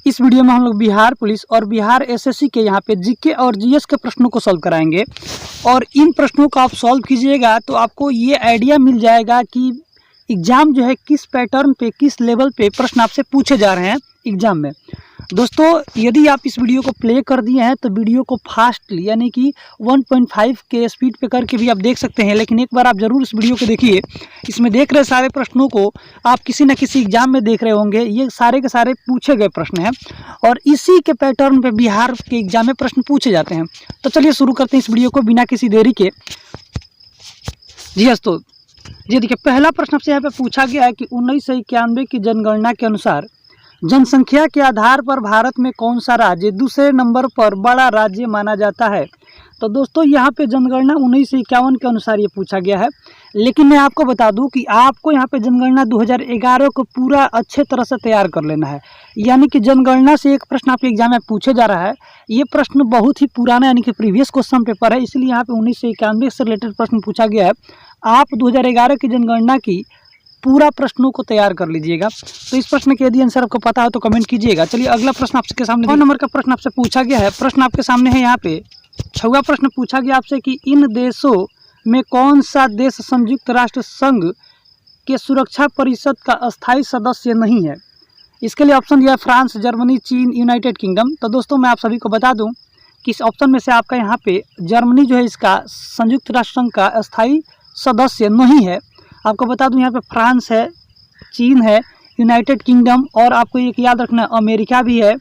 इस वीडियो में हम लोग बिहार पुलिस और बिहार एसएससी के यहाँ पे जीके और जीएस के प्रश्नों को सॉल्व कराएंगे। और इन प्रश्नों को आप सॉल्व कीजिएगा तो आपको ये आइडिया मिल जाएगा कि एग्ज़ाम जो है किस पैटर्न पे, किस लेवल पे प्रश्न आपसे पूछे जा रहे हैं एग्ज़ाम में। दोस्तों, यदि आप इस वीडियो को प्ले कर दिए हैं तो वीडियो को फास्टली यानी कि 1.5 के स्पीड पे करके भी आप देख सकते हैं, लेकिन एक बार आप ज़रूर इस वीडियो को देखिए। इसमें देख रहे सारे प्रश्नों को आप किसी न किसी एग्जाम में देख रहे होंगे। ये सारे के सारे पूछे गए प्रश्न हैं और इसी के पैटर्न पे बिहार के एग्जाम में प्रश्न पूछे जाते हैं। तो चलिए शुरू करते हैं इस वीडियो को बिना किसी देरी के। जी दोस्तों, ये देखिए, पहला प्रश्न आपसे यहाँ पे पूछा गया है कि 1991 की जनगणना के अनुसार जनसंख्या के आधार पर भारत में कौन सा राज्य दूसरे नंबर पर बड़ा राज्य माना जाता है। तो दोस्तों, यहाँ पे जनगणना 1951 के अनुसार ये पूछा गया है, लेकिन मैं आपको बता दूं कि आपको यहाँ पे जनगणना 2011 को पूरा अच्छे तरह से तैयार कर लेना है। यानी कि जनगणना से एक प्रश्न आपके एग्जाम में पूछे जा रहा है। ये प्रश्न बहुत ही पुराना यानी कि प्रीवियस क्वेश्चन पेपर है, इसलिए यहाँ पे 1991 से रिलेटेड प्रश्न पूछा गया है। आप 2011 की जनगणना की पूरा प्रश्नों को तैयार कर लीजिएगा। तो इस प्रश्न के यदि आंसर आपको पता हो तो कमेंट कीजिएगा। चलिए अगला प्रश्न आपके सामने 9 नंबर का प्रश्न आपसे पूछा गया है। प्रश्न आपके सामने है यहाँ पे। 6वां प्रश्न पूछा गया आपसे कि इन देशों में कौन सा देश संयुक्त राष्ट्र संघ के सुरक्षा परिषद का अस्थायी सदस्य नहीं है। इसके लिए ऑप्शन दिया फ्रांस, जर्मनी, चीन, यूनाइटेड किंगडम। तो दोस्तों, मैं आप सभी को बता दूं कि इस ऑप्शन में से आपका यहाँ पे जर्मनी जो है इसका संयुक्त राष्ट्र संघ का अस्थायी सदस्य नहीं है। आपको बता दूं यहाँ पे फ्रांस है, चीन है, यूनाइटेड किंगडम और आपको एक याद रखना है अमेरिका भी है।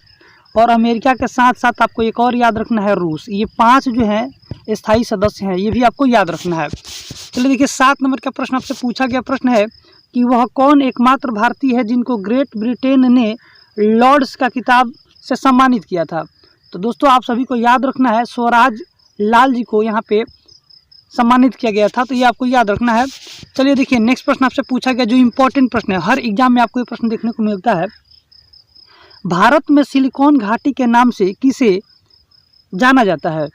और अमेरिका के साथ साथ आपको एक और याद रखना है रूस। ये 5 जो हैं स्थायी सदस्य हैं, ये भी आपको याद रखना है। चलिए देखिए, 7 नंबर का प्रश्न आपसे पूछा गया प्रश्न है कि वह कौन एकमात्र भारतीय है जिनको ग्रेट ब्रिटेन ने लॉर्ड्स का खिताब से सम्मानित किया था। तो दोस्तों, आप सभी को याद रखना है स्वराज लाल जी को यहाँ पे सम्मानित किया गया था, तो ये आपको याद रखना है। चलिए देखिए, नेक्स्ट प्रश्न आपसे पूछा गया जो इम्पोर्टेंट प्रश्न है, हर एग्जाम में आपको ये प्रश्न देखने को मिलता है। भारत में सिलिकॉन घाटी के नाम से किसे जाना जाता है।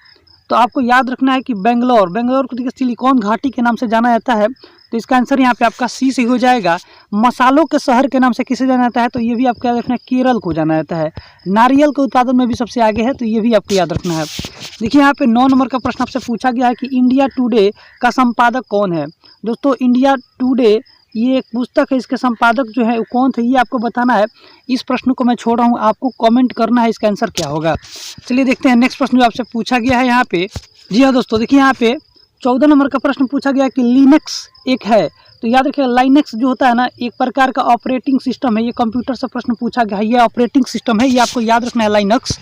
तो आपको याद रखना है कि बेंगलोर को देखिए सिलिकॉन घाटी के नाम से जाना जाता है। तो इसका आंसर यहाँ पे आपका सी से हो जाएगा। मसालों के शहर के नाम से किसे जाना जाता है, तो ये भी आपको याद रखना है केरल को जाना जाता है। नारियल के उत्पादन में भी सबसे आगे है, तो ये भी आपको याद रखना है। देखिए, यहाँ पे 9 नंबर का प्रश्न आपसे पूछा गया है कि इंडिया टुडे का संपादक कौन है। दोस्तों, इंडिया टुडे ये एक पुस्तक है, इसके संपादक जो है वो कौन थे ये आपको बताना है। इस प्रश्न को मैं छोड़ रहा हूँ, आपको कमेंट करना है इसका आंसर क्या होगा। चलिए देखते हैं नेक्स्ट प्रश्न जो आपसे पूछा गया है यहाँ पे। जी हाँ दोस्तों, देखिए यहाँ पे 14 नंबर का प्रश्न पूछा गया कि लिनक्स एक है। तो याद रखिए, लाइनेक्स जो होता है ना, एक प्रकार का ऑपरेटिंग सिस्टम है। ये कंप्यूटर से प्रश्न पूछा गया है, ये ऑपरेटिंग सिस्टम है, ये आपको याद रखना है लाइनक्स।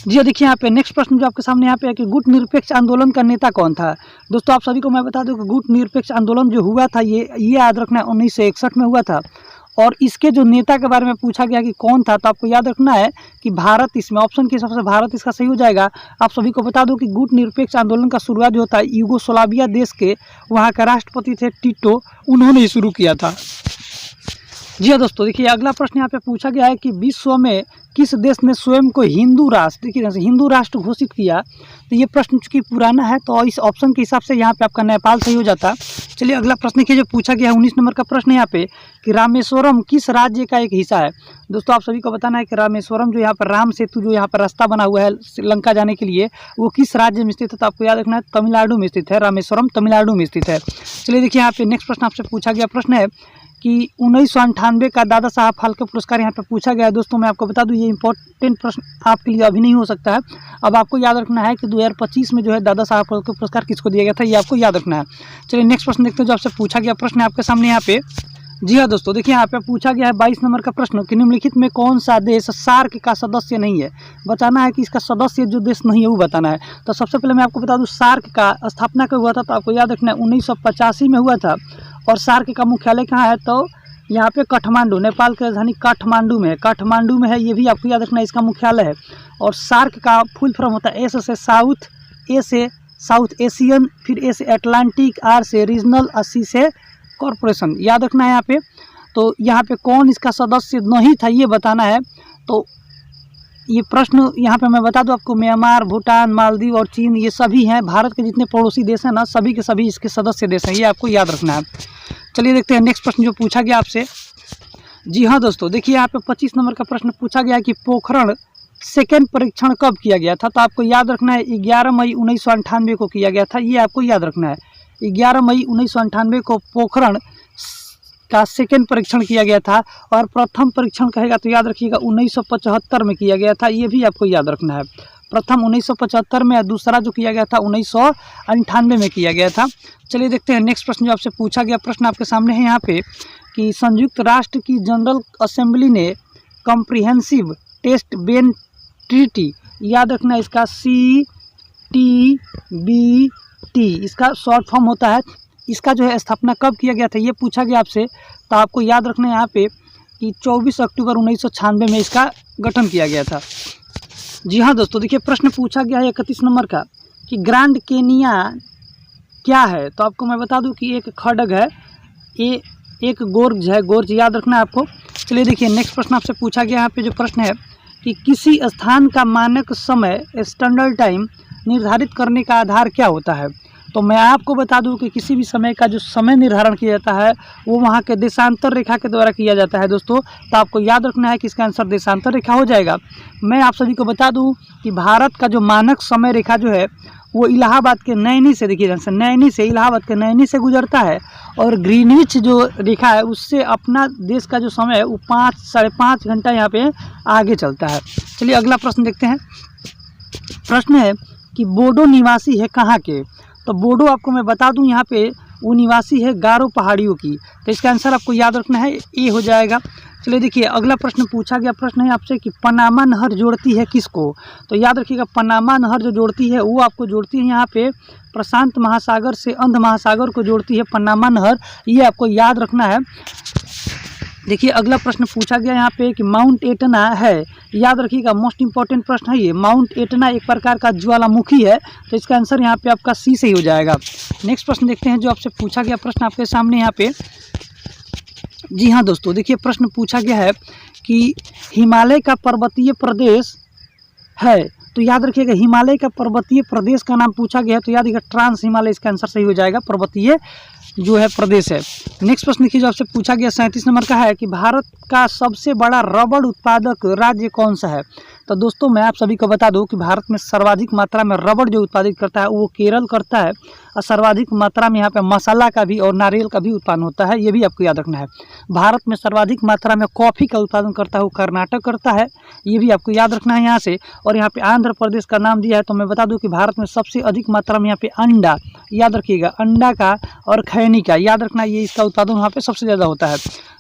जी देखिए, यहाँ पे नेक्स्ट प्रश्न जो आपके सामने यहाँ पे है कि गुट निरपेक्ष आंदोलन का नेता कौन था। दोस्तों, आप सभी को मैं बता दूं कि गुट निरपेक्ष आंदोलन जो हुआ था ये याद रखना है 1961 में हुआ था। और इसके जो नेता के बारे में पूछा गया कि कौन था, तो आपको याद रखना है कि भारत, इसमें ऑप्शन के हिसाब से भारत इसका सही हो जाएगा। आप सभी को बता दूं कि गुट निरपेक्ष आंदोलन का शुरुआत जो होता है यूगोस्लाविया देश के वहाँ के राष्ट्रपति थे टिटो, उन्होंने ही शुरू किया था। जी हाँ दोस्तों, देखिए अगला प्रश्न यहाँ पे पूछा गया है कि विश्व में किस देश ने स्वयं को हिंदू राष्ट्र, देखिए हिंदू राष्ट्र घोषित किया। तो ये प्रश्न चूंकि पुराना है तो इस ऑप्शन के हिसाब से यहाँ पे आपका नेपाल सही हो जाता। चलिए अगला प्रश्न देखिए जो पूछा गया है 19 नंबर का प्रश्न यहाँ पे कि रामेश्वरम किस राज्य का एक हिस्सा है। दोस्तों, आप सभी को बताना है कि रामेश्वरम जो यहाँ पर राम सेतु जो यहाँ पर रास्ता बना हुआ है श्रीलंका जाने के लिए, वो किस राज्य में स्थित है। तो आपको याद रखना है तमिलनाडु में स्थित है। रामेश्वरम तमिलनाडु में स्थित है। चलिए देखिए, यहाँ पे नेक्स्ट प्रश्न आपसे पूछा गया प्रश्न है कि 1998 का दादा साहब फाल्के पुरस्कार यहाँ पे पूछा गया है। दोस्तों, मैं आपको बता दूं ये इंपॉर्टेंट प्रश्न आपके लिए अभी नहीं हो सकता है। अब आपको याद रखना है कि 2025 में जो है दादा साहब फाल्के पुरस्कार किसको दिया गया था, ये आपको याद रखना है। चलिए नेक्स्ट प्रश्न देखते हैं जो आपसे पूछा गया प्रश्न है आपके सामने यहाँ पे। जी हाँ दोस्तों, देखिए यहाँ पे पूछा गया है 22 नंबर का प्रश्न कि निम्नलिखित में कौन सा देश सार्क का सदस्य नहीं है। बताना है कि इसका सदस्य जो देश नहीं है वो बताना है। तो सबसे पहले मैं आपको बता दूं सार्क का स्थापना कब हुआ था। तो आपको याद रखना है 1985 में हुआ था। और सार्क का मुख्यालय कहाँ है, तो यहाँ पे काठमांडू, नेपाल की राजधानी काठमांडू में है। काठमांडू में है, ये भी आपको याद रखना है इसका मुख्यालय है। और सार्क का फुल फॉर्म होता है एस से साउथ, ए से साउथ एशियन, फिर ए से अटलांटिक, आर से रीजनल, सी से कॉरपोरेशन, याद रखना है यहाँ पे। तो यहाँ पे कौन इसका सदस्य नहीं था ये बताना है। तो ये प्रश्न यहाँ पे मैं बता दूं आपको, म्यांमार, भूटान, मालदीव और चीन ये सभी हैं। भारत के जितने पड़ोसी देश हैं ना, सभी के सभी इसके सदस्य देश हैं, ये आपको याद रखना है। चलिए देखते हैं नेक्स्ट प्रश्न जो पूछा गया आपसे। जी हाँ दोस्तों, देखिए यहाँ पे 25 नंबर का प्रश्न पूछा गया है कि पोखरण सेकेंड परीक्षण कब किया गया था। तो आपको याद रखना है 11 मई 1998 को किया गया था, ये आपको याद रखना है। 11 मई 1998 को पोखरण का सेकेंड परीक्षण किया गया था। और प्रथम परीक्षण कहेगा तो याद रखिएगा 1975 में किया गया था, ये भी आपको याद रखना है। प्रथम 1975 में, दूसरा जो किया गया था 1998 में किया गया था। चलिए देखते हैं नेक्स्ट प्रश्न जो आपसे पूछा गया। प्रश्न आपके सामने है यहाँ पे कि संयुक्त राष्ट्र की जनरल असेंबली ने कॉम्प्रिहेंसिव टेस्ट बैन ट्रीटी, याद रखना इसका CTBT इसका शॉर्ट फॉर्म होता है, इसका जो है स्थापना कब किया गया था ये पूछा गया आपसे। तो आपको याद रखना है यहाँ पे कि 24 अक्टूबर 1996 में इसका गठन किया गया था। जी हाँ दोस्तों, देखिए प्रश्न पूछा गया है 31 नंबर का कि ग्रैंड केनिया क्या है। तो आपको मैं बता दूं कि एक खड़ग है, ये एक गोर्ज है, गोर्ज याद रखना है आपको। चलिए देखिए नेक्स्ट प्रश्न आपसे पूछा गया यहाँ पे जो प्रश्न है कि किसी स्थान का मानक समय स्टैंडर्ड टाइम निर्धारित करने का आधार क्या होता है। तो मैं आपको बता दूं कि किसी भी समय का जो समय निर्धारण किया जाता है वो वहाँ के देशांतर रेखा के द्वारा किया जाता है दोस्तों। तो आपको याद रखना है कि इसका आंसर देशांतर रेखा हो जाएगा। मैं आप सभी को बता दूं कि भारत का जो मानक समय रेखा जो है वो इलाहाबाद के नैनी से, देखिए नैनी से, इलाहाबाद के नैनी से गुजरता है। और ग्रीनविच जो रेखा है उससे अपना देश का जो समय है वो 5-5.5 घंटा यहाँ पे आगे चलता है। चलिए अगला प्रश्न देखते हैं। प्रश्न है कि बोडो निवासी है कहाँ के। तो बोडो आपको मैं बता दूं यहाँ पे वो निवासी है गारो पहाड़ियों की। तो इसका आंसर आपको याद रखना है ए हो जाएगा। चलिए देखिए अगला प्रश्न पूछा गया प्रश्न है आपसे कि पनामा नहर जोड़ती है किसको। तो याद रखिएगा पनामा नहर जो जोड़ती है वो आपको जोड़ती है यहाँ पे प्रशांत महासागर से अंध महासागर को जोड़ती है पनामा नहर, ये आपको याद रखना है। देखिए अगला प्रश्न पूछा गया यहाँ पे कि माउंट एटना है, याद रखिएगा मोस्ट इंपॉर्टेंट प्रश्न है ये। माउंट एटना एक प्रकार का ज्वालामुखी है, तो इसका आंसर यहाँ पे आपका सी सही हो जाएगा। नेक्स्ट प्रश्न देखते हैं जो आपसे पूछा गया प्रश्न आपके सामने यहाँ पे। जी हाँ दोस्तों, देखिए प्रश्न पूछा गया है कि हिमालय का पर्वतीय प्रदेश है। तो याद रखिएगा हिमालय का पर्वतीय प्रदेश का नाम पूछा गया है, तो याद रखिएगा ट्रांस हिमालय इसका आंसर सही हो जाएगा, पर्वतीय जो है प्रदेश है। नेक्स्ट प्रश्न देखिए जो आपसे पूछा गया 37 नंबर का है कि भारत का सबसे बड़ा रबड़ उत्पादक राज्य कौन सा है। तो दोस्तों मैं आप सभी को बता दूं कि भारत में सर्वाधिक मात्रा में रबड़ जो उत्पादित करता है वो केरल करता है, और सर्वाधिक मात्रा में यहाँ पे मसाला का भी और नारियल का भी उत्पादन होता है, ये भी आपको याद रखना है। भारत में सर्वाधिक मात्रा में कॉफ़ी का उत्पादन करता है वो कर्नाटक करता है, ये भी आपको याद रखना है यहाँ से। और यहाँ पे आंध्र प्रदेश का नाम दिया है, तो मैं बता दूं कि भारत में सबसे अधिक मात्रा में यहाँ पे अंडा, याद रखिएगा अंडा का और खैनी का, याद रखना ये इसका उत्पादन वहाँ पे सबसे ज़्यादा होता है।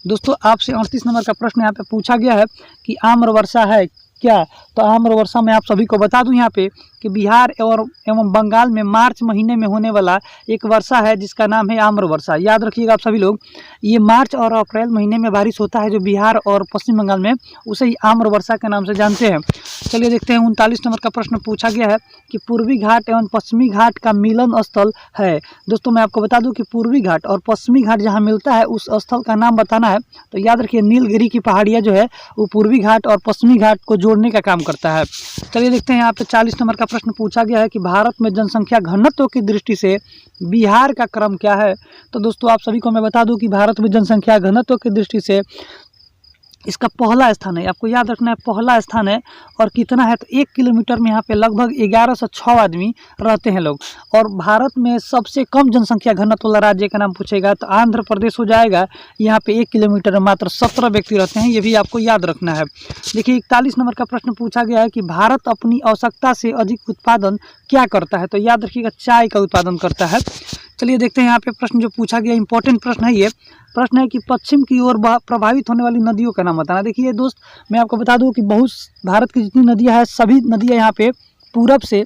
दोस्तों आपसे 38 नंबर का प्रश्न यहाँ पे पूछा गया है कि आम्रवर्षा है क्या। तो आम्रवर्षा में आप सभी को बता दूं यहाँ पे कि बिहार और एवं बंगाल में मार्च महीने में होने वाला एक वर्षा है जिसका नाम है आम्रवर्षा, याद रखिएगा आप सभी लोग। ये मार्च और अप्रैल महीने में बारिश होता है जो बिहार और पश्चिम बंगाल में, उसे ही आम्रवर्षा के नाम से जानते हैं। चलिए देखते हैं 39 नंबर का प्रश्न पूछा गया है कि पूर्वी घाट एवं पश्चिमी घाट का मिलन स्थल है। दोस्तों मैं आपको बता दूं कि पूर्वी घाट और पश्चिमी घाट जहाँ मिलता है उस स्थल का नाम बताना है। तो याद रखिए नीलगिरी की पहाड़ियाँ जो है वो पूर्वी घाट और पश्चिमी घाट को जोड़ने का काम करता है। चलिए देखते हैं यहाँ पे 40 नंबर का प्रश्न पूछा गया है कि भारत में जनसंख्या घनत्व की दृष्टि से बिहार का क्रम क्या है। तो दोस्तों आप सभी को मैं बता दूं कि भारत में जनसंख्या घनत्व की दृष्टि से इसका पहला स्थान है, आपको याद रखना है पहला स्थान है। और कितना है तो 1 किलोमीटर में यहाँ पे लगभग 1106 आदमी रहते हैं लोग। और भारत में सबसे कम जनसंख्या घनत्व वाला राज्य का नाम पूछेगा तो आंध्र प्रदेश हो जाएगा, यहाँ पे 1 किलोमीटर में मात्र 17 व्यक्ति रहते हैं, ये भी आपको याद रखना है। देखिए 41 नंबर का प्रश्न पूछा गया है कि भारत अपनी आवश्यकता से अधिक उत्पादन क्या करता है। तो याद रखिएगा चाय का उत्पादन करता है। चलिए देखते हैं यहाँ पे प्रश्न जो पूछा गया इंपॉर्टेंट प्रश्न है, ये प्रश्न है कि पश्चिम की ओर प्रभावित होने वाली नदियों का नाम बताना। देखिए दोस्त मैं आपको बता दूं कि बहुत भारत की जितनी नदियां हैं सभी नदियां यहाँ पे पूरब से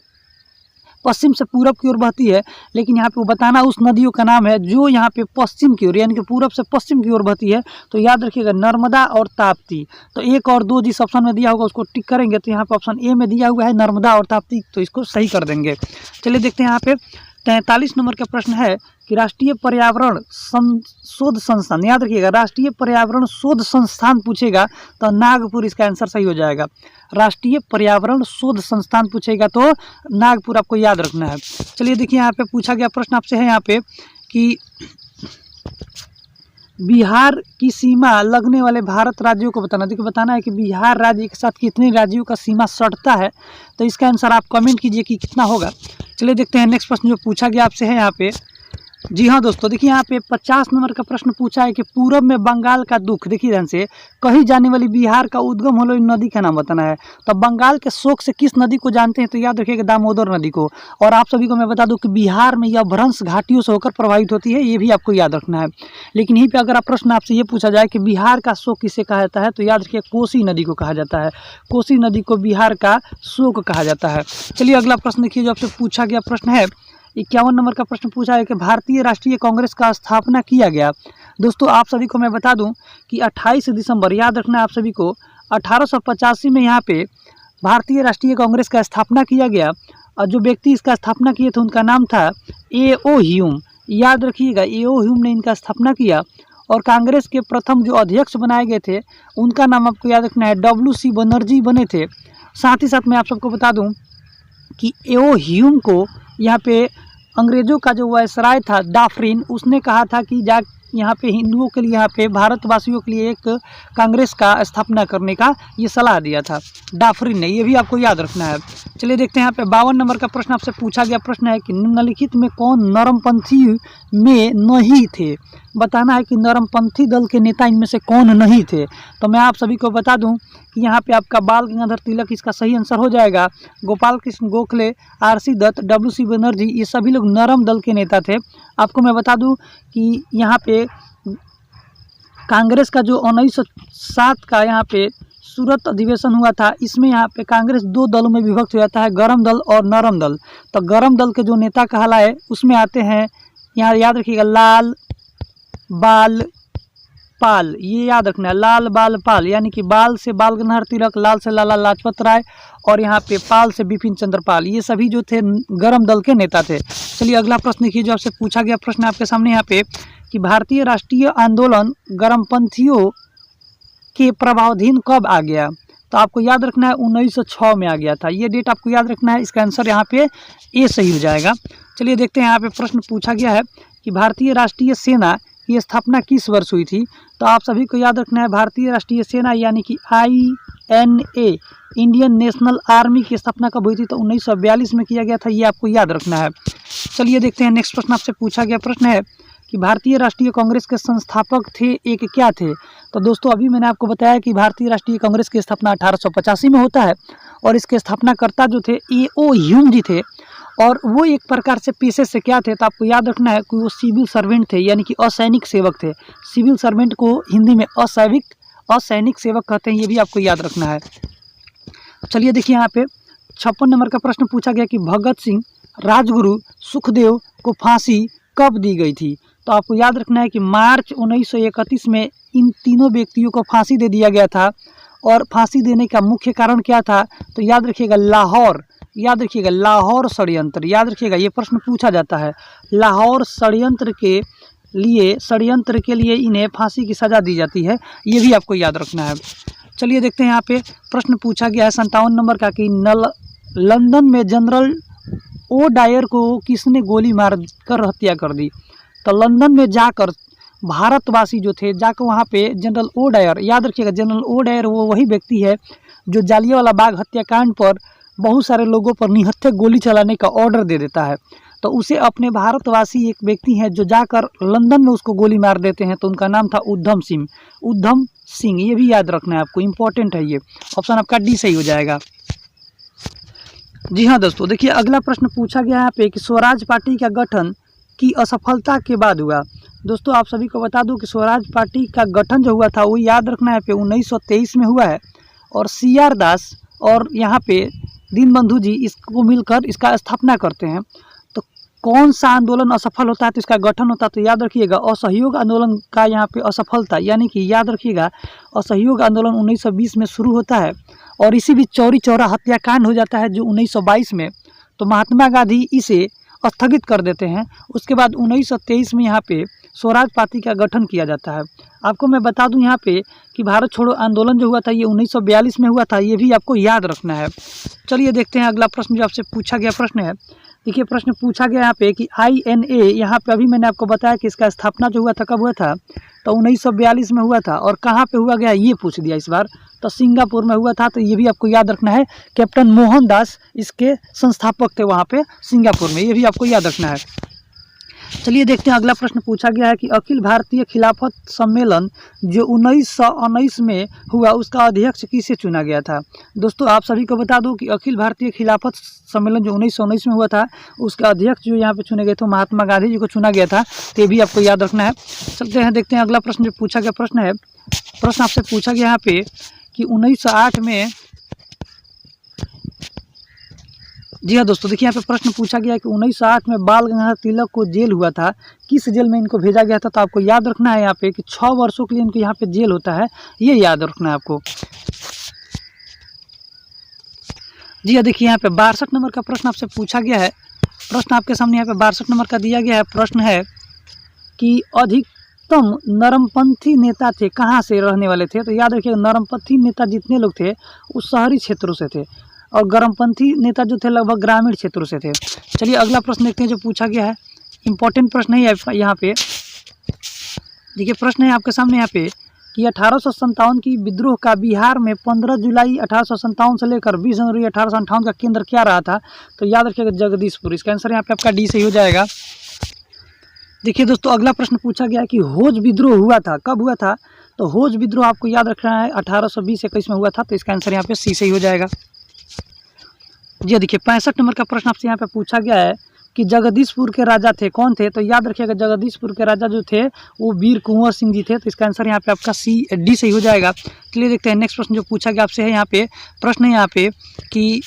पश्चिम से पूरब की ओर बहती है, लेकिन यहाँ पे वो बताना उस नदियों का नाम है जो यहाँ पे पश्चिम की ओर यानी कि पूरब से पश्चिम की ओर बहती है। तो याद रखिएगा नर्मदा और ताप्ती। तो 1 और 2 जिस ऑप्शन में दिया होगा उसको टिक करेंगे। तो यहाँ पे ऑप्शन ए में दिया हुआ है नर्मदा और ताप्ती, तो इसको सही कर देंगे। चलिए देखते हैं यहाँ पे 43 नंबर का प्रश्न है कि राष्ट्रीय पर्यावरण शोध संस्थान, याद रखिएगा राष्ट्रीय पर्यावरण शोध संस्थान पूछेगा तो नागपुर इसका आंसर सही हो जाएगा। राष्ट्रीय पर्यावरण शोध संस्थान पूछेगा तो नागपुर आपको याद रखना है। चलिए देखिए यहाँ पे पूछा गया प्रश्न आपसे है यहाँ पे कि बिहार की सीमा लगने वाले भारत राज्यों को बताना। देखिए बताना है कि बिहार राज्य के साथ कितने राज्यों का सीमा सटता है। तो इसका आंसर आप कमेंट कीजिए कि कितना होगा। चलिए देखते हैं नेक्स्ट प्रश्न जो पूछा गया आपसे है यहाँ पे। जी हाँ दोस्तों, देखिए यहाँ पे 50 नंबर का प्रश्न पूछा है कि पूरब में बंगाल का दुख, देखिए ध्यान से, कही जाने वाली बिहार का उद्गम होने वाली नदी का नाम बताना है। तो बंगाल के शोक से किस नदी को जानते हैं? तो याद रखिएगा दामोदर नदी को। और आप सभी को मैं बता दूं कि बिहार में यह भ्रंश घाटियों से होकर प्रभावित होती है, ये भी आपको याद रखना है। लेकिन यहीं पर अगर आप प्रश्न आपसे ये पूछा जाए कि बिहार का शोक किसे कहा जाता है, तो याद रखिए कोसी नदी को कहा जाता है। कोसी नदी को बिहार का शोक कहा जाता है। चलिए अगला प्रश्न देखिए जो आपसे पूछा गया प्रश्न है। 51 नंबर का प्रश्न पूछा है कि भारतीय राष्ट्रीय कांग्रेस का स्थापना किया गया। दोस्तों आप सभी को मैं बता दूं कि 28 दिसंबर, याद रखना है आप सभी को, 1885 में यहाँ पे भारतीय राष्ट्रीय कांग्रेस का स्थापना किया गया। और जो व्यक्ति इसका स्थापना किए थे उनका नाम था A.O. ह्यूम। याद रखिएगा A.O. ह्यूम ने इनका स्थापना किया। और कांग्रेस के प्रथम जो अध्यक्ष बनाए गए थे उनका नाम आपको याद रखना है W.C. बनर्जी बने थे। साथ ही साथ मैं आप सबको बता दूँ कि A.O. ह्यूम को यहाँ पे अंग्रेज़ों का जो वायसराय था डाफरिन, उसने कहा था कि जा यहाँ पे हिंदुओं के लिए, यहाँ पे भारतवासियों के लिए एक कांग्रेस का स्थापना करने का ये सलाह दिया था डाफरिन ने, ये भी आपको याद रखना है। चलिए देखते हैं यहाँ पे 52 नंबर का प्रश्न आपसे पूछा गया प्रश्न है कि निम्नलिखित में कौन नरमपंथी में नहीं थे? बताना है कि नरमपंथी दल के नेता इनमें से कौन नहीं थे। तो मैं आप सभी को बता दूं कि यहाँ पे आपका बाल गंगाधर तिलक इसका सही आंसर हो जाएगा। गोपाल कृष्ण गोखले, R.C. दत्त, W.C. बनर्जी, ये सभी लोग नरम दल के नेता थे। आपको मैं बता दूं कि यहाँ पे कांग्रेस का जो 1907 का यहाँ पे सूरत अधिवेशन हुआ था, इसमें यहाँ पे कांग्रेस दो दलों में विभक्त हो जाता है, गरम दल और नरम दल। तो गरम दल के जो नेता कहलाए उसमें आते हैं, यहाँ याद रखिएगा, लाल बाल पाल, ये याद रखना है, लाल बाल पाल, यानी कि बाल से बाल गंगाधर तिलक, लाल से लाला लाजपत राय और यहाँ पे पाल से बिपिन चंद्र पाल, ये सभी जो थे गरम दल के नेता थे। चलिए अगला प्रश्न देखिए जो आपसे पूछा गया प्रश्न आपके सामने यहाँ पे कि भारतीय राष्ट्रीय आंदोलन गरमपंथियों के प्रभावाधीन कब आ गया? तो आपको याद रखना है 1906 में आ गया था, ये डेट आपको याद रखना है। इसका आंसर यहाँ पे ए सही हो जाएगा। चलिए देखते हैं यहाँ पे प्रश्न पूछा गया है कि भारतीय राष्ट्रीय सेना की स्थापना किस वर्ष हुई थी? तो आप सभी को याद रखना है भारतीय राष्ट्रीय सेना यानी कि INA, इंडियन नेशनल आर्मी की स्थापना कब हुई थी? तो 1942 में किया गया था, ये आपको याद रखना है। चलिए देखते हैं नेक्स्ट प्रश्न आपसे पूछा गया प्रश्न है कि भारतीय राष्ट्रीय कांग्रेस के संस्थापक थे एक क्या थे? तो दोस्तों अभी मैंने आपको बताया कि भारतीय राष्ट्रीय कांग्रेस की स्थापना 1885 में होता है और इसके स्थापनाकर्ता जो थे A.O. ह्यूम जी थे। और वो एक प्रकार से पेशे से क्या थे? तो आपको याद रखना है कि वो सिविल सर्वेंट थे, यानी कि असैनिक सेवक थे। सिविल सर्वेंट को हिंदी में असैनिक सेवक कहते हैं, ये भी आपको याद रखना है। चलिए देखिए यहाँ पे 56 नंबर का प्रश्न पूछा गया कि भगत सिंह, राजगुरु, सुखदेव को फांसी कब दी गई थी? तो आपको याद रखना है कि मार्च 1931 में इन तीनों व्यक्तियों को फांसी दे दिया गया था। और फांसी देने का मुख्य कारण क्या था? तो याद रखिएगा लाहौर, याद रखिएगा लाहौर षड्यंत्र, याद रखिएगा ये प्रश्न पूछा जाता है। लाहौर षड्यंत्र के लिए इन्हें फांसी की सज़ा दी जाती है, ये भी आपको याद रखना है। चलिए देखते हैं यहाँ पे प्रश्न पूछा गया है 57 नंबर का कि लंदन में जनरल ओ डायर को किसने गोली मार कर हत्या कर दी? तो लंदन में जाकर भारतवासी जो थे जाकर वहाँ पे जनरल ओ डायर, याद रखिएगा जनरल ओ डायर वो वही व्यक्ति है जो जालियांवाला बाग हत्याकांड पर बहुत सारे लोगों पर निहत्थे गोली चलाने का ऑर्डर दे देता है। तो उसे अपने भारतवासी एक व्यक्ति हैं जो जाकर लंदन में उसको गोली मार देते हैं, तो उनका नाम था उधम सिंह, ये भी याद रखना है आपको, इंपॉर्टेंट है ये। ऑप्शन आपका डी सही हो जाएगा। जी हाँ दोस्तों, देखिए अगला प्रश्न पूछा गया है यहाँ पे कि स्वराज पार्टी का गठन की असफलता के बाद हुआ। दोस्तों आप सभी को बता दूं कि स्वराज पार्टी का गठन जो हुआ था वो याद रखना है पे 1923 में हुआ है। और CR दास और यहाँ पे दीनबंधु जी इसको मिलकर इसका स्थापना करते हैं। तो कौन सा आंदोलन असफल होता है तो इसका गठन होता है? तो याद रखिएगा असहयोग आंदोलन का यहाँ पे असफलता, यानी कि याद रखिएगा असहयोग आंदोलन 1920 में शुरू होता है और इसी बीच चौरी चौरा हत्याकांड हो जाता है जो 1922 में। तो महात्मा गांधी इसे स्थगित कर देते हैं। उसके बाद 1923 में यहाँ पे स्वराज पार्टी का गठन किया जाता है। आपको मैं बता दूं यहाँ पे कि भारत छोड़ो आंदोलन जो हुआ था ये 1942 में हुआ था, ये भी आपको याद रखना है। चलिए देखते हैं अगला प्रश्न जो आपसे पूछा गया प्रश्न है देखिए प्रश्न पूछा गया यहाँ पे कि INA, यहाँ पे अभी मैंने आपको बताया कि इसका स्थापना जो हुआ था कब हुआ था, तो 1942 में हुआ था। और कहाँ पे हुआ गया ये पूछ दिया इस बार, तो सिंगापुर में हुआ था। तो ये भी आपको याद रखना है, कैप्टन मोहनदास इसके संस्थापक थे वहाँ पे सिंगापुर में, ये भी आपको याद रखना है। चलिए देखते हैं अगला प्रश्न पूछा गया है कि अखिल भारतीय खिलाफत सम्मेलन जो 1919 में हुआ उसका अध्यक्ष किसे चुना गया था। दोस्तों आप सभी को बता दूं कि अखिल भारतीय खिलाफत सम्मेलन जो 1919 में हुआ था उसका अध्यक्ष जो यहाँ पे चुने गए थे महात्मा गांधी जी को चुना गया था। तो ये भी आपको याद रखना है। चलते हैं देखते हैं अगला प्रश्न जो पूछा गया प्रश्न है, प्रश्न आपसे पूछा गया यहाँ पे कि 1908 में, जी हाँ दोस्तों देखिए यहाँ पे प्रश्न पूछा गया कि 1908 में बाल गंगाधर तिलक को जेल हुआ था, किस जेल में इनको भेजा गया था। तो आपको याद रखना है यहाँ पे कि 6 वर्षों के लिए इनको यहाँ पे जेल होता है, ये याद रखना है आपको। जी हाँ देखिए यहाँ पे 62 नंबर का प्रश्न आपसे पूछा गया है। प्रश्न आपके सामने यहाँ पे 62 नंबर का दिया गया है। प्रश्न है कि अधिकतम नरमपंथी नेता थे कहाँ से रहने वाले थे। तो याद रखिए नरमपंथी नेता जितने लोग थे वो शहरी क्षेत्रों से थे और गर्मपंथी नेता जो थे लगभग ग्रामीण क्षेत्रों से थे। चलिए अगला प्रश्न देखते हैं जो पूछा गया है, इंपॉर्टेंट प्रश्न है यहाँ पे। देखिए प्रश्न है आपके सामने यहाँ पे कि 1857 की विद्रोह का बिहार में 15 जुलाई 1857 से लेकर 20 जनवरी 1858 का केंद्र क्या रहा था। तो याद रखिएगा जगदीशपुर। इसका आंसर यहाँ पे आपका डी सही हो जाएगा। देखिए दोस्तों अगला प्रश्न पूछा गया कि होज विद्रोह हुआ था, कब हुआ था। तो होज विद्रोह आपको याद रखना है 1820-21 में हुआ था। तो इसका आंसर यहाँ पे सी सही हो जाएगा। जी देखिए 65 नंबर का प्रश्न आपसे यहाँ पे पूछा गया है कि जगदीशपुर के राजा थे कौन थे। तो याद रखिएगा जगदीशपुर के राजा जो थे वो वीर कुंवर सिंह जी थे। तो इसका आंसर यहाँ पे आपका डी सही हो जाएगा। चलिए देखते हैं नेक्स्ट प्रश्न जो पूछा गया आपसे है यहाँ पे। प्रश्न है यहाँ पे कि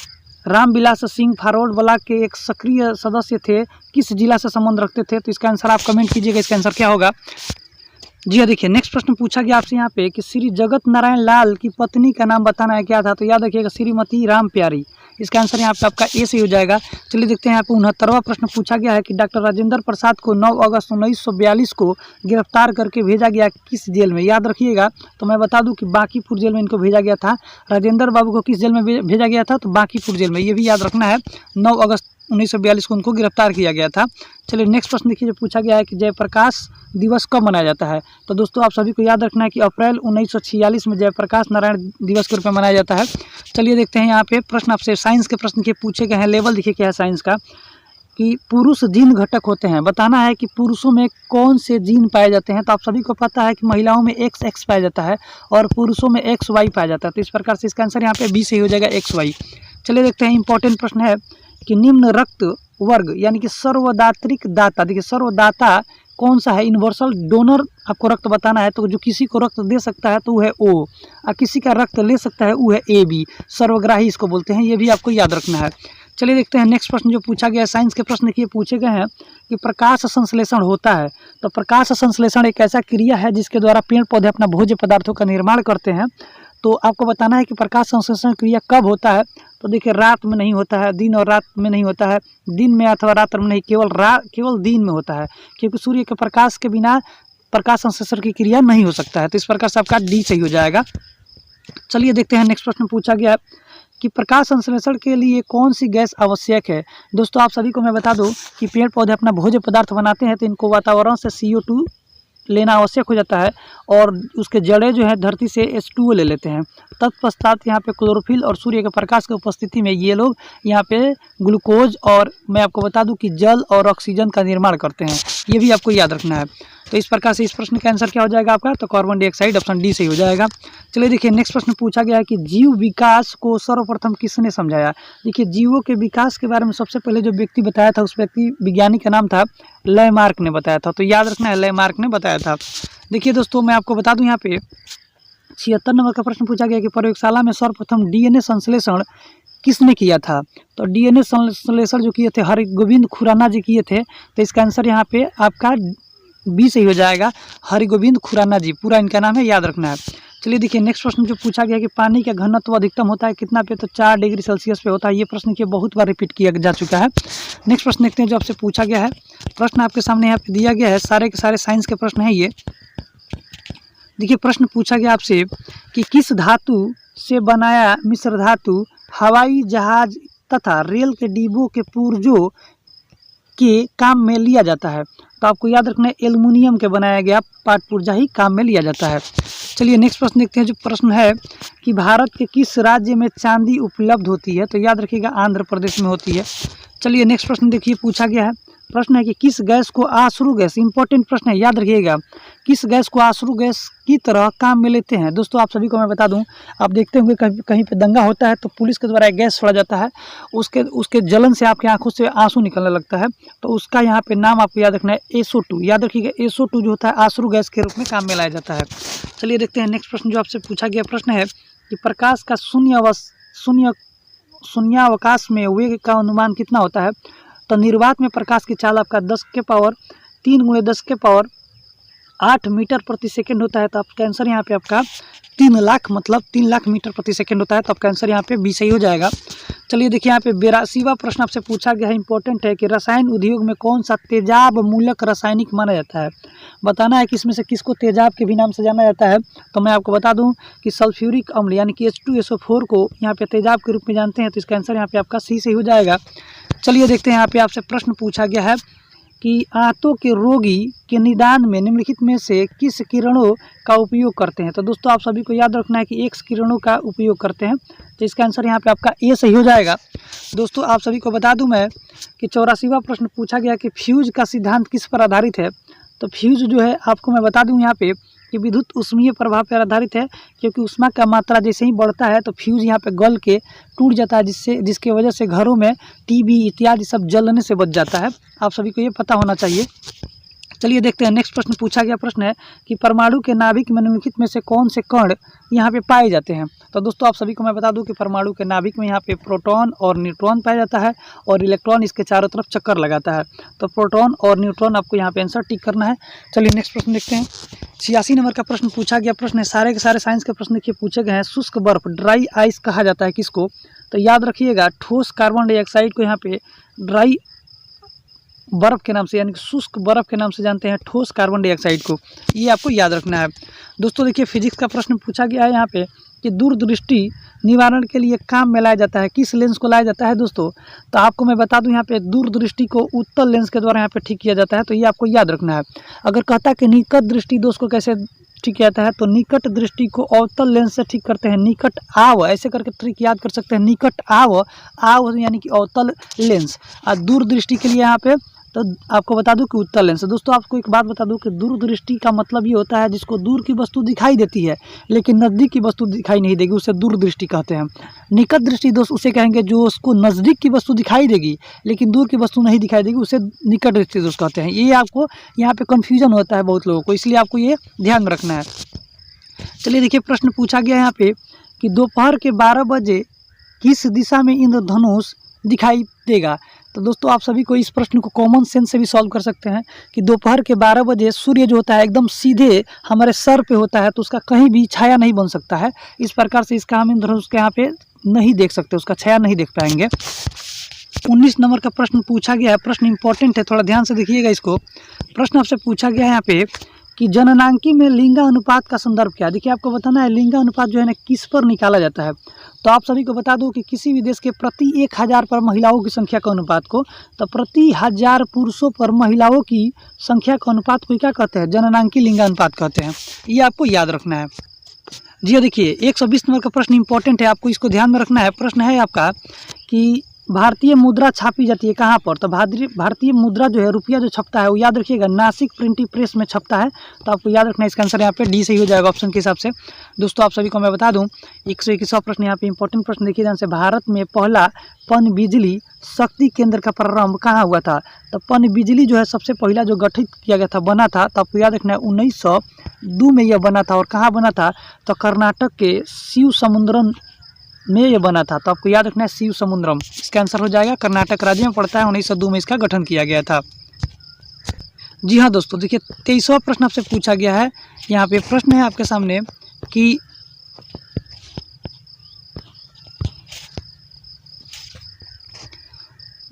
रामविलास सिंह फारवर्ड ब्लॉक के एक सक्रिय सदस्य थे, किस जिला से संबंध रखते थे। तो इसका आंसर आप कमेंट कीजिएगा, इसका आंसर क्या होगा। जी हाँ देखिए नेक्स्ट प्रश्न पूछा गया आपसे यहाँ पे कि श्री जगत नारायण लाल की पत्नी का नाम बताना है क्या था। तो याद रखिएगा श्रीमती राम प्यारी। इसका आंसर यहाँ पे आपका ए सही हो जाएगा। चलिए देखते हैं यहाँ पे 69वां प्रश्न पूछा गया है कि डॉक्टर राजेंद्र प्रसाद को 9 अगस्त 1942 को गिरफ्तार करके भेजा गया किस जेल में। याद रखिएगा तो मैं बता दूं कि बांकीपुर जेल में इनको भेजा गया था। राजेंद्र बाबू को किस जेल में भेजा गया था। तो बांकीपुर जेल में, ये भी याद रखना है। 9 अगस्त 1942 को उनको गिरफ्तार किया गया था। चलिए नेक्स्ट प्रश्न देखिए जो पूछा गया है कि जयप्रकाश दिवस कब मनाया जाता है। तो दोस्तों आप सभी को याद रखना है कि अप्रैल 1946 में जयप्रकाश नारायण दिवस के रूप में मनाया जाता है। चलिए देखते हैं यहाँ पे प्रश्न आपसे साइंस के प्रश्न के पूछे गए हैं। लेवल देखिए क्या है साइंस का कि पुरुष जीन घटक होते हैं। बताना है कि पुरुषों में कौन से जीन पाए जाते हैं। तो आप सभी को पता है कि महिलाओं में XX पाया जाता है और पुरुषों में XY पाया जाता है। तो इस प्रकार से इसका आंसर यहाँ पे बी सही हो जाएगा, XY। चलिए देखते हैं इंपॉर्टेंट प्रश्न है कि निम्न रक्त वर्ग यानी कि सर्वदात्रिक दाता, देखिए सर्वदाता कौन सा है। यूनिवर्सल डोनर आपको रक्त बताना है। तो जो किसी को रक्त दे सकता है तो वो है O और किसी का रक्त ले सकता है वो है AB, सर्वग्राही इसको बोलते हैं। ये भी आपको याद रखना है। चलिए देखते हैं नेक्स्ट प्रश्न जो पूछा गया है साइंस के प्रश्न के पूछे गए हैं कि प्रकाश संश्लेषण होता है। तो प्रकाश संश्लेषण एक ऐसा क्रिया है जिसके द्वारा पेड़ पौधे अपना भोज्य पदार्थों का निर्माण करते हैं। तो आपको बताना है कि प्रकाश संश्लेषण क्रिया कब होता है। तो देखिए रात में नहीं होता है, दिन और रात में नहीं होता है, दिन में अथवा रात्र में नहीं, केवल दिन में होता है, क्योंकि सूर्य के प्रकाश के बिना प्रकाश संश्लेषण की क्रिया नहीं हो सकता है। तो इस प्रकार से आपका डी सही हो जाएगा। चलिए देखते हैं नेक्स्ट प्रश्न पूछा गया है कि प्रकाश संश्लेषण के लिए कौन सी गैस आवश्यक है। दोस्तों आप सभी को मैं बता दूं कि पेड़ पौधे अपना भोज्य पदार्थ बनाते हैं तो इनको वातावरण से CO2 लेना आवश्यक हो जाता है और उसके जड़ें जो है धरती से H2O ले लेते हैं। तत्पश्चात यहाँ पे क्लोरोफिल और सूर्य के प्रकाश की उपस्थिति में ये लोग यहाँ पे ग्लूकोज और मैं आपको बता दूं कि जल और ऑक्सीजन का निर्माण करते हैं। ये भी आपको याद रखना है। तो इस प्रकार से इस प्रश्न का आंसर क्या हो जाएगा आपका। तो कार्बन डाइऑक्साइड, ऑप्शन डी सही हो जाएगा। चलिए देखिए नेक्स्ट प्रश्न पूछा गया है कि जीव विकास को सर्वप्रथम किसने समझाया। देखिए जीवों के विकास के बारे में सबसे पहले जो व्यक्ति बताया था उस व्यक्ति वैज्ञानिक का नाम था लेमार्क ने बताया था। तो याद रखना है लेमार्क ने बताया था। देखिए दोस्तों मैं आपको बता दूं यहाँ पे 76 नंबर का प्रश्न पूछा गया कि प्रयोगशाला में सर्वप्रथम DNA संश्लेषण किसने किया था। तो DNA संश्लेषण जो किए थे हरिगोविंद खुराना जी किए थे। तो इसका आंसर यहाँ पे आपका बी सही हो जाएगा, हरिगोविंद खुराना जी, पूरा इनका नाम है, याद रखना है। चलिए देखिए नेक्स्ट प्रश्न जो पूछा गया कि पानी का घनत्व अधिकतम होता है कितना पे। तो 4 डिग्री सेल्सियस पे होता है। ये प्रश्न के बहुत बार रिपीट किया जा चुका है। नेक्स्ट प्रश्न देखते हैं जो आपसे पूछा गया है। प्रश्न आपके सामने यहाँ पे दिया गया है, सारे के सारे साइंस के प्रश्न है ये। देखिए प्रश्न पूछा गया आपसे कि किस धातु से बनाया मिश्र धातु हवाई जहाज तथा रेल के डिब्बों के पुर्जों के काम में लिया जाता है? तो आपको याद रखना है एल्युमिनियम के बनाया गया पाट पुर्जा ही काम में लिया जाता है। चलिए नेक्स्ट प्रश्न देखते हैं। जो प्रश्न है कि भारत के किस राज्य में चांदी उपलब्ध होती है? तो याद रखिएगा आंध्र प्रदेश में होती है। चलिए नेक्स्ट प्रश्न देखिए, पूछा गया है, प्रश्न है कि किस गैस को आश्रू गैस, इंपॉर्टेंट प्रश्न है, याद रखिएगा, किस गैस को आश्रू गैस की तरह काम में लेते हैं? दोस्तों आप सभी को मैं बता दूं, आप देखते होंगे कहीं पे दंगा होता है तो पुलिस के द्वारा एक गैस छोड़ा जाता है, उसके जलन से आपकी आंखों से आंसू निकलने लगता है, तो उसका यहाँ पे नाम आपको याद रखना है SO2। याद रखिएगा SO2 जो होता है आश्रू गैस के रूप में काम में लाया जाता है। चलिए देखते हैं नेक्स्ट प्रश्न जो आपसे पूछा गया प्रश्न है कि प्रकाश का शून्यावकाश में वेग का अनुमान कितना होता है? तो निर्वात में प्रकाश की चाल आपका 10 के पावर 3 × 10 के पावर 8 मीटर प्रति सेकंड होता है। तो आपका आंसर यहाँ पे आपका 3 लाख मतलब 3 लाख मीटर प्रति सेकंड होता है। तो आपका आंसर यहाँ पे बी सही हो जाएगा। चलिए देखिए यहाँ पे 82वां प्रश्न आपसे पूछा गया है, इंपॉर्टेंट है कि रसायन उद्योग में कौन सा तेजाब मूलक रासायनिक माना जाता है? बताना है कि इसमें से किसको तेजाब के भी नाम से जाना जाता है। तो मैं आपको बता दूं कि सल्फ्यूरिक अम्ल यानी कि H2SO4 को यहाँ पे तेजाब के रूप में जानते हैं। तो इसका आंसर यहाँ पे आपका सी सही हो जाएगा। चलिए देखते हैं यहाँ पे आपसे प्रश्न पूछा गया है कि आंतों के रोगी के निदान में निम्नलिखित में से किस किरणों का उपयोग करते हैं? तो दोस्तों आप सभी को याद रखना है कि एक्स किरणों का उपयोग करते हैं। तो इसका आंसर यहाँ पे आपका ए सही हो जाएगा। दोस्तों आप सभी को बता दूं मैं कि 84वां प्रश्न पूछा गया कि फ्यूज का सिद्धांत किस पर आधारित है? तो फ्यूज जो है आपको मैं बता दूं यहाँ पे कि विद्युत ऊष्मीय प्रभाव पर आधारित है, क्योंकि ऊष्मा का मात्रा जैसे ही बढ़ता है तो फ्यूज यहाँ पे गल के टूट जाता है, जिसके वजह से घरों में टीवी इत्यादि सब जलने से बच जाता है। आप सभी को ये पता होना चाहिए। चलिए देखते हैं नेक्स्ट प्रश्न पूछा गया प्रश्न है कि परमाणु के नाभिक में निम्नलिखित में से कौन से कण यहाँ पे पाए जाते हैं? तो दोस्तों आप सभी को मैं बता दूं कि परमाणु के नाभिक में यहाँ पे प्रोटॉन और न्यूट्रॉन पाया जाता है और इलेक्ट्रॉन इसके चारों तरफ चक्कर लगाता है। तो प्रोटॉन और न्यूट्रॉन आपको यहाँ पे आंसर टिक करना है। चलिए नेक्स्ट प्रश्न देखते हैं। 86 नंबर का प्रश्न पूछा गया प्रश्न है, सारे के सारे साइंस के प्रश्न देखिए पूछे गए हैं। शुष्क बर्फ ड्राई आइस कहा जाता है किसको? तो याद रखिएगा ठोस कार्बन डाइऑक्साइड को यहाँ पे ड्राई बर्फ के नाम से यानी कि शुष्क बर्फ के नाम से जानते हैं, ठोस कार्बन डाइऑक्साइड को। ये आपको याद रखना है। दोस्तों देखिए फिजिक्स का प्रश्न पूछा गया है यहाँ पे कि दूरदृष्टि निवारण के लिए काम में लाया जाता है, किस लेंस को लाया जाता है दोस्तों? तो आपको मैं बता दूं यहाँ पे दूरदृष्टि को उत्तल लेंस के द्वारा यहाँ पे ठीक किया जाता है। तो ये आपको याद रखना है। अगर कहता है कि निकट दृष्टि दोस्त को कैसे ठीक किया जाता है, तो निकट दृष्टि को अवतल लेंस से ठीक करते हैं। निकट आव ऐसे करके ट्रिक याद कर सकते हैं। निकट आव यानी कि अवतल लेंस, और दूरदृष्टि के लिए यहाँ पे तो आपको बता दूं कि उत्तल लेंस। दोस्तों आपको एक बात बता दूं कि दूरदृष्टि का मतलब ये होता है जिसको दूर की वस्तु दिखाई देती है लेकिन नज़दीक की वस्तु दिखाई नहीं देगी, उसे दूरदृष्टि कहते हैं। निकट दृष्टि दोस्त उसे कहेंगे जो उसको नज़दीक की वस्तु दिखाई देगी लेकिन दूर की वस्तु नहीं दिखाई देगी, उसे निकट दृष्टि दोस्त कहते हैं। ये आपको यहाँ पे कन्फ्यूजन होता है बहुत लोगों को, इसलिए आपको ये ध्यान में रखना है। चलिए देखिए प्रश्न पूछा गया यहाँ पे कि दोपहर के 12 बजे किस दिशा में इंद्रधनुष दिखाई देगा? तो दोस्तों आप सभी को इस प्रश्न को कॉमन सेंस से भी सॉल्व कर सकते हैं कि दोपहर के 12 बजे सूर्य जो होता है एकदम सीधे हमारे सर पे होता है, तो उसका कहीं भी छाया नहीं बन सकता है। इस प्रकार से इसका हम इंद्रधनुष के यहाँ पे नहीं देख सकते, उसका छाया नहीं देख पाएंगे। 19 नंबर का प्रश्न पूछा गया है, प्रश्न इंपॉर्टेंट है, थोड़ा ध्यान से देखिएगा इसको। प्रश्न आपसे पूछा गया है यहाँ पे कि जननांकी में लिंगानुपात का संदर्भ क्या? देखिए आपको बताना है लिंगानुपात जो है ना किस पर निकाला जाता है। तो आप सभी को बता दूं कि किसी भी देश के प्रति 1000 पर महिलाओं की संख्या का अनुपात को, तो प्रति 1000 पुरुषों पर महिलाओं की संख्या का अनुपात को क्या कहते हैं? जननांकी लिंगानुपात कहते हैं। ये आपको याद रखना है। जी हाँ देखिए 120 नंबर का प्रश्न इंपॉर्टेंट है, आपको इसको ध्यान में रखना है। प्रश्न है आपका कि भारतीय मुद्रा छापी जाती है कहाँ पर? तो भारतीय मुद्रा जो है रुपया जो छपता है वो याद रखिएगा नासिक प्रिंटिंग प्रेस में छपता है। तो आपको याद रखना है, इसका आंसर यहाँ पे डी सही हो जाएगा ऑप्शन के हिसाब से। दोस्तों आप सभी को मैं बता दूं 121वां प्रश्न यहाँ पे इंपॉर्टेंट प्रश्न देखिए ध्यान से। भारत में पहला पन बिजली शक्ति केंद्र का प्रारंभ कहाँ हुआ था? तो पन बिजली जो है सबसे पहला जो गठित किया गया था बना था, तो आपको याद रखना है 1902 में यह बना था। और कहाँ बना था? तो कर्नाटक के शिव समुद्रम में ये बना था। तो आपको याद रखना है शिव समुद्रम, इसका आंसर हो जाएगा। कर्नाटक राज्य में पड़ता है, 1902 में इसका गठन किया गया था। जी हाँ दोस्तों देखिए 23वां प्रश्न आपसे पूछा गया है। यहाँ पे प्रश्न है आपके सामने कि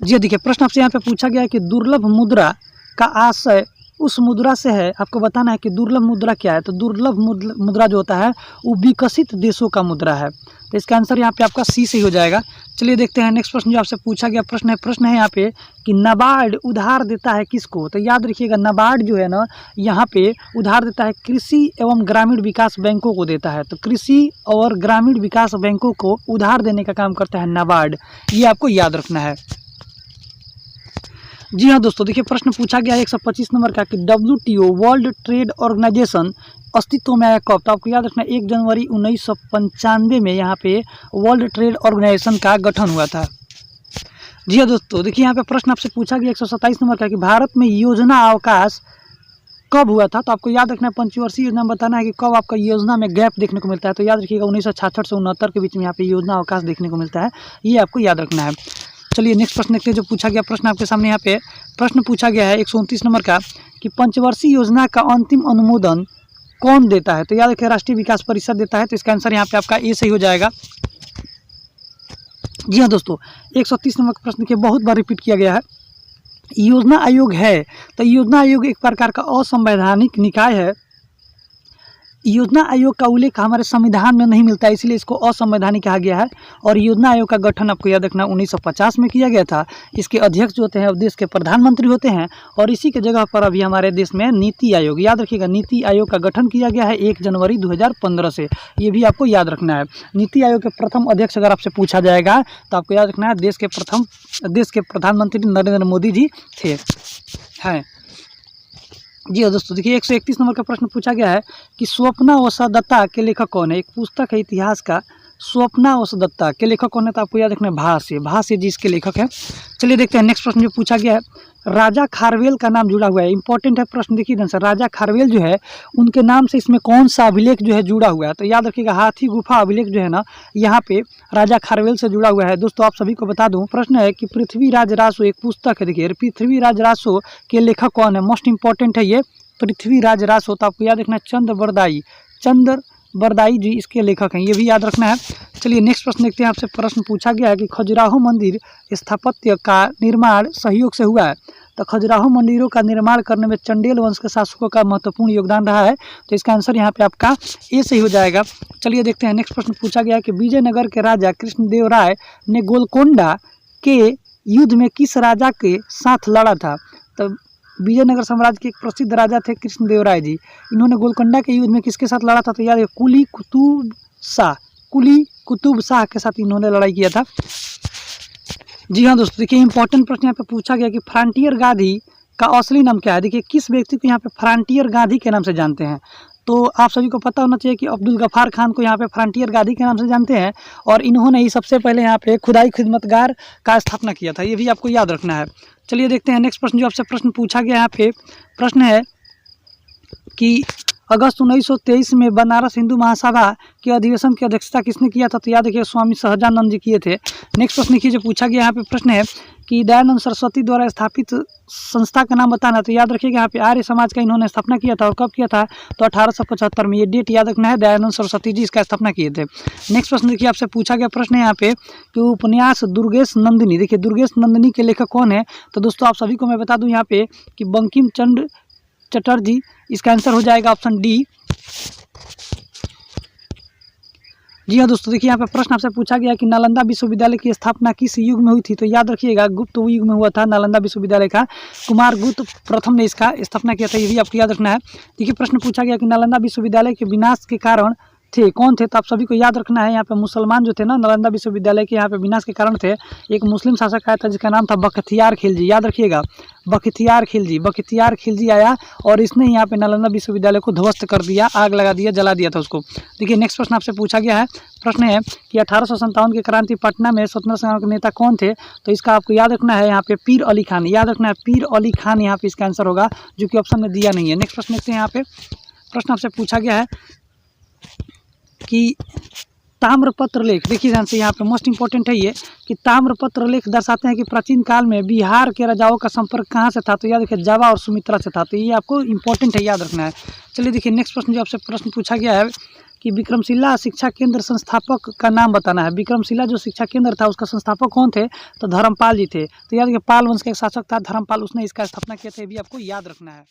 जी देखिए प्रश्न आपसे यहाँ पे पूछा गया है कि दुर्लभ मुद्रा का आशय उस मुद्रा से है, आपको बताना है कि दुर्लभ मुद्रा क्या है। तो दुर्लभ मुद्रा जो होता है वो विकसित देशों का मुद्रा है। तो इसका आंसर यहाँ पे आपका सी सही हो जाएगा। चलिए देखते हैं नेक्स्ट प्रश्न जो आपसे पूछा गया प्रश्न है यहाँ पे कि नाबार्ड उधार देता है किसको। तो याद रखिएगा नाबार्ड जो है ना यहाँ पे उधार देता है कृषि एवं ग्रामीण विकास बैंकों को देता है। तो कृषि और ग्रामीण विकास बैंकों को उधार देने का काम करता है नाबार्ड, ये आपको याद रखना है। जी हाँ दोस्तों, देखिए प्रश्न पूछा गया है 125 नंबर का कि WTO वर्ल्ड ट्रेड ऑर्गेनाइजेशन अस्तित्व में आया कब। तो आपको याद रखना 1 जनवरी 1995 में यहाँ पे वर्ल्ड ट्रेड ऑर्गेनाइजेशन का गठन हुआ था। जी हाँ दोस्तों, देखिए यहाँ पे प्रश्न आपसे पूछा गया 127 नंबर का कि भारत में योजना अवकाश कब हुआ था। तो आपको याद रखना है पंचवर्षीय योजना बताना है कि कब आपका योजना में गैप देखने को मिलता है। तो याद रखिएगा 1966 से 69 के बीच में यहाँ पे योजना अवकाश देखने को मिलता है, ये आपको याद रखना है। चलिए नेक्स्ट प्रश्न देखते हैं जो पूछा गया प्रश्न आपके सामने। यहाँ पे प्रश्न पूछा गया है 129 नंबर का कि पंचवर्षीय योजना का अंतिम अनुमोदन कौन देता है। तो याद रखिए राष्ट्रीय विकास परिषद देता है। तो इसका आंसर यहाँ पे आपका ए सही हो जाएगा। जी हाँ दोस्तों, 130 नंबर का प्रश्न के बहुत बार रिपीट किया गया है। योजना आयोग है, तो योजना आयोग एक प्रकार का असंवैधानिक निकाय है। योजना आयोग का उल्लेख हमारे संविधान में नहीं मिलता है, इसलिए इसको असंवैधानिक कहा गया है। और योजना आयोग का गठन आपको याद रखना 1950 में किया गया था। इसके अध्यक्ष जो होते हैं देश के प्रधानमंत्री होते हैं। और इसी के जगह पर अभी हमारे देश में नीति आयोग, याद रखिएगा नीति आयोग का गठन किया गया है 1 जनवरी 2015 से, ये भी आपको याद रखना है। नीति आयोग के प्रथम अध्यक्ष अगर आपसे पूछा जाएगा तो आपको याद रखना है देश के प्रधानमंत्री नरेंद्र मोदी जी थे हैं। जी हाँ दोस्तों, देखिए 131 नंबर का प्रश्न पूछा गया है कि स्वप्नावसदत्ता के लेखक कौन है। एक पुस्तक है इतिहास का, स्वप्नावसदत्ता के लेखक कौन है। तो आपको याद रखना है भाष्य जी इसके लेखक हैं। चलिए देखते हैं नेक्स्ट प्रश्न जो पूछा गया है, राजा खारवेल का नाम जुड़ा हुआ है। इंपॉर्टेंट है प्रश्न, देखिए ध्यान से, राजा खारवेल जो है उनके नाम से इसमें कौन सा अभिलेख जो है जुड़ा हुआ है। तो याद रखिएगा हाथी गुफा अभिलेख जो है ना यहाँ पे राजा खारवेल से जुड़ा हुआ है। दोस्तों आप सभी को बता दूं, प्रश्न है कि पृथ्वीराज रासो एक पुस्तक है। देखिए पृथ्वीराज रासो के लेखक कौन है, मोस्ट इंपॉर्टेंट है ये पृथ्वीराज रासो। तो आपको याद रखना चंद्र बरदाई जी इसके लेखक हैं, ये भी याद रखना है। चलिए नेक्स्ट प्रश्न देखते हैं। आपसे प्रश्न पूछा गया है कि खजुराहो मंदिर स्थापत्य का निर्माण सहयोग से हुआ है। तो खजुराहो मंदिरों का निर्माण करने में चंडेल वंश के शासकों का महत्वपूर्ण योगदान रहा है। तो इसका आंसर यहाँ पे आपका ए सही हो जाएगा। चलिए देखते हैं नेक्स्ट प्रश्न पूछा गया है कि विजयनगर के राजा कृष्णदेव राय ने गोलकोंडा के युद्ध में किस राजा के साथ लड़ा था। तो विजयनगर साम्राज्य के एक प्रसिद्ध राजा थे कृष्णदेव राय जी, इन्होंने गोलकोंडा के युद्ध में किसके साथ लड़ा था। तो याद है कुली कुतुब शाह के साथ इन्होंने लड़ाई किया था। जी हाँ दोस्तों, देखिए इंपॉर्टेंट प्रश्न यहाँ पे पूछा गया कि फ्रंटियर गांधी का असली नाम क्या है। देखिए किस व्यक्ति को यहाँ पे फ्रंटियर गांधी के नाम से जानते हैं। तो आप सभी को पता होना चाहिए कि अब्दुल गफ्फार खान को यहाँ पे फ्रंटियर गांधी के नाम से जानते हैं। और इन्होंने ही सबसे पहले यहाँ पे खुदाई खिदमतगार का स्थापना किया था, ये भी आपको याद रखना है। चलिए देखते हैं नेक्स्ट प्रश्न जो आपसे प्रश्न पूछा गया यहाँ पे प्रश्न है कि अगस्त 1923 में बनारस हिंदू महासभा के अधिवेशन की अध्यक्षता किसने किया था। तो याद रखिए स्वामी सहजानंद जी किए थे। नेक्स्ट प्रश्न देखिए जो पूछा गया यहाँ पे प्रश्न है कि दयानंद सरस्वती द्वारा स्थापित संस्था का नाम बताना। तो याद रखिएगा यहाँ पे आर्य समाज का इन्होंने स्थापना किया था। और कब किया था, तो 1875 में, ये डेट याद रखना है, दयानंद सरस्वती जी इसका स्थापना किए थे। नेक्स्ट प्रश्न देखिए आपसे पूछा गया प्रश्न है यहाँ पे कि उपन्यास दुर्गेश नंदिनी, देखिए दुर्गेश नंदिनी के लेखक कौन है। तो दोस्तों आप सभी को मैं बता दूं यहाँ पे कि बंकिम चंद्र चटर्जी, इसका आंसर हो जाएगा ऑप्शन डी। जी हाँ दोस्तों, देखिए यहाँ पे प्रश्न आपसे पूछा गया कि नालंदा विश्वविद्यालय की स्थापना किस युग में हुई थी। तो याद रखिएगा गुप्त युग में हुआ था नालंदा विश्वविद्यालय का, कुमार गुप्त प्रथम ने इसका स्थापना किया था, ये भी आपको याद रखना है। देखिए प्रश्न पूछा गया कि नालंदा विश्वविद्यालय के विनाश के कारण थे कौन थे। तो आप सभी को याद रखना है यहाँ पे मुसलमान जो थे ना नालंदा विश्वविद्यालय के यहाँ पे विनाश के कारण थे। एक मुस्लिम शासक आया था जिसका नाम था बख्तियार खिलजी, याद रखिएगा बख्तियार खिलजी आया और इसने यहाँ पे नालंदा विश्वविद्यालय को ध्वस्त कर दिया, आग लगा दिया, जला दिया था उसको। देखिए नेक्स्ट प्रश्न आपसे पूछा गया है, प्रश्न है कि 1857 के क्रांति पटना में स्वतंत्रता संग्राम के नेता कौन थे। तो इसका आपको याद रखना है यहाँ पे पीर अली खान, याद रखना है पीर अली खान यहाँ पे इसका आंसर होगा, जो कि ऑप्शन में दिया नहीं है। नेक्स्ट प्रश्न देखते हैं। यहाँ पे प्रश्न आपसे पूछा गया है कि ताम्रपत्र लेख, देखिए ध्यान से यहाँ पे मोस्ट इंपॉर्टेंट है ये कि ताम्रपत्र लेख दर्शाते हैं कि प्राचीन काल में बिहार के राजाओं का संपर्क कहाँ से था। तो याद रखिए जावा और सुमित्रा से था। तो ये आपको इंपॉर्टेंट है, याद रखना है। चलिए देखिए नेक्स्ट प्रश्न जो आपसे प्रश्न पूछा गया है कि विक्रमशिला शिक्षा केंद्र संस्थापक का नाम बताना है। विक्रमशिला जो शिक्षा केंद्र था उसका संस्थापक कौन थे। तो धर्मपाल जी थे। तो याद रखिए पाल वंश का एक शासक था धर्मपाल, उसने इसका स्थापना किया था, ये भी आपको याद रखना है।